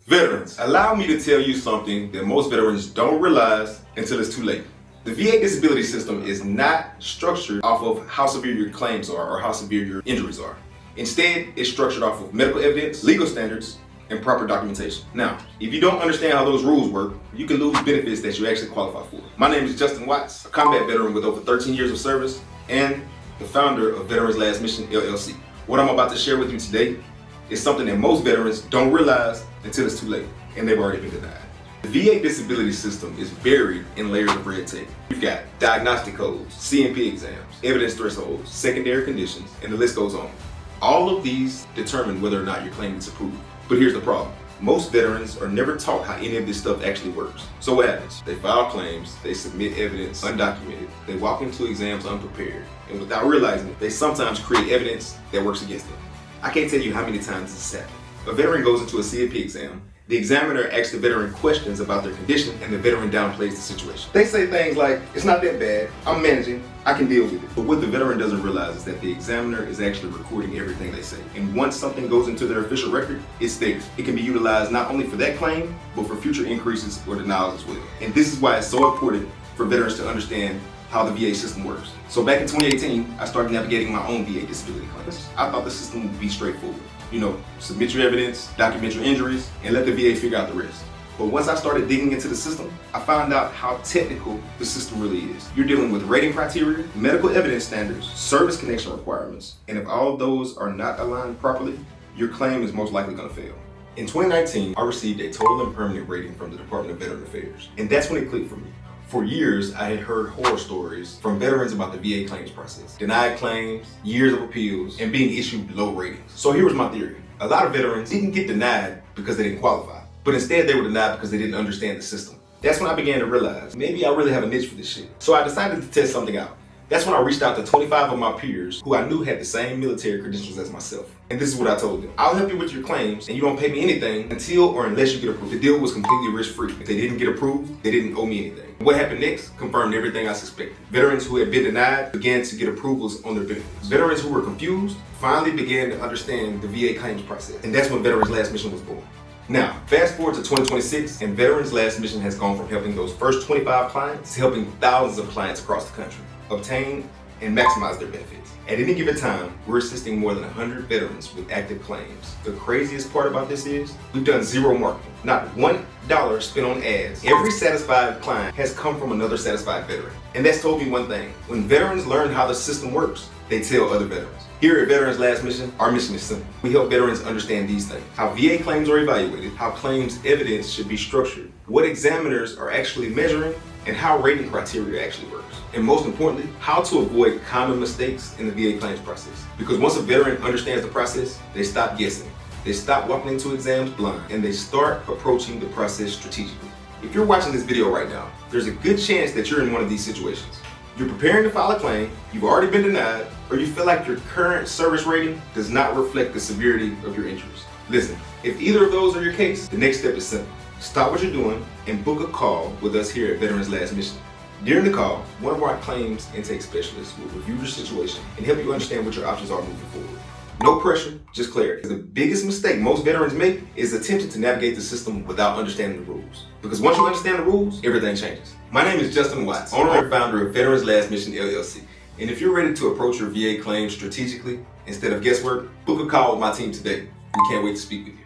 Veterans, allow me to tell you something that most veterans don't realize until it's too late. The VA disability system is not structured off of how severe your claims are or how severe your injuries are. Instead, it's structured off of medical evidence, legal standards, and proper documentation. Now, if you don't understand how those rules work, you can lose benefits that you actually qualify for. My name is Justin Watts, a combat veteran with over 13 years of service and the founder of Veterans Last Mission, LLC. What I'm about to share with you today is something that most veterans don't realize until it's too late, and they've already been denied. The VA disability system is buried in layers of red tape. You've got diagnostic codes, C&P exams, evidence thresholds, secondary conditions, and the list goes on. All of these determine whether or not your claim is approved. But here's the problem. Most veterans are never taught how any of this stuff actually works. So what happens? They file claims, they submit evidence undocumented, they walk into exams unprepared, and without realizing it, they sometimes create evidence that works against them. I can't tell you how many times this has happened. A veteran goes into a C&P exam, the examiner asks the veteran questions about their condition, and the veteran downplays the situation. They say things like, "It's not that bad, I'm managing, I can deal with it." But what the veteran doesn't realize is that the examiner is actually recording everything they say. And once something goes into their official record, it's theirs. It can be utilized not only for that claim, but for future increases or denials as well. And this is why it's so important for veterans to understand how the VA system works. So back in 2018, I started navigating my own VA disability claims. I thought the system would be straightforward. Submit your evidence, document your injuries, and let the VA figure out the rest. But once I started digging into the system, I found out how technical the system really is. You're dealing with rating criteria, medical evidence standards, service connection requirements, and if all of those are not aligned properly, your claim is most likely going to fail. In 2019, I received a total and permanent rating from the Department of Veteran Affairs, and that's when it clicked for me. For years, I had heard horror stories from veterans about the VA claims process. Denied claims, years of appeals, and being issued low ratings. So here was my theory. A lot of veterans didn't get denied because they didn't qualify, but instead they were denied because they didn't understand the system. That's when I began to realize, maybe I really have a niche for this shit. So I decided to test something out. That's when I reached out to 25 of my peers who I knew had the same military credentials as myself. And this is what I told them. I'll help you with your claims and you don't pay me anything until or unless you get approved. The deal was completely risk-free. If they didn't get approved, they didn't owe me anything. What happened next confirmed everything I suspected. Veterans who had been denied began to get approvals on their benefits. Veterans who were confused finally began to understand the VA claims process. And that's when Veterans Last Mission was born. Now, fast forward to 2026, and Veterans Last Mission has gone from helping those first 25 clients to helping thousands of clients across the country obtain and maximize their benefits. At any given time, we're assisting more than 100 veterans with active claims. The craziest part about this is, we've done zero marketing. Not $1 spent on ads. Every satisfied client has come from another satisfied veteran. And that's told me one thing. When veterans learn how the system works, they tell other veterans. Here at Veterans Last Mission, our mission is simple. We help veterans understand these things. How VA claims are evaluated, how claims evidence should be structured, what examiners are actually measuring, and how rating criteria actually works. And most importantly, how to avoid common mistakes in the VA claims process. Because once a veteran understands the process, they stop guessing. They stop walking into exams blind, and they start approaching the process strategically. If you're watching this video right now, there's a good chance that you're in one of these situations. You're preparing to file a claim, you've already been denied, or you feel like your current service rating does not reflect the severity of your injuries. Listen, if either of those are your case, the next step is simple. Stop what you're doing and book a call with us here at Veterans Last Mission. During the call, one of our claims intake specialists will review your situation and help you understand what your options are moving forward. No pressure, just clarity. The biggest mistake most veterans make is attempting to navigate the system without understanding the rules. Because once you understand the rules, everything changes. My name is Justin Watts, owner and founder of Veterans Last Mission, LLC. And if you're ready to approach your VA claims strategically instead of guesswork, book a call with my team today. We can't wait to speak with you.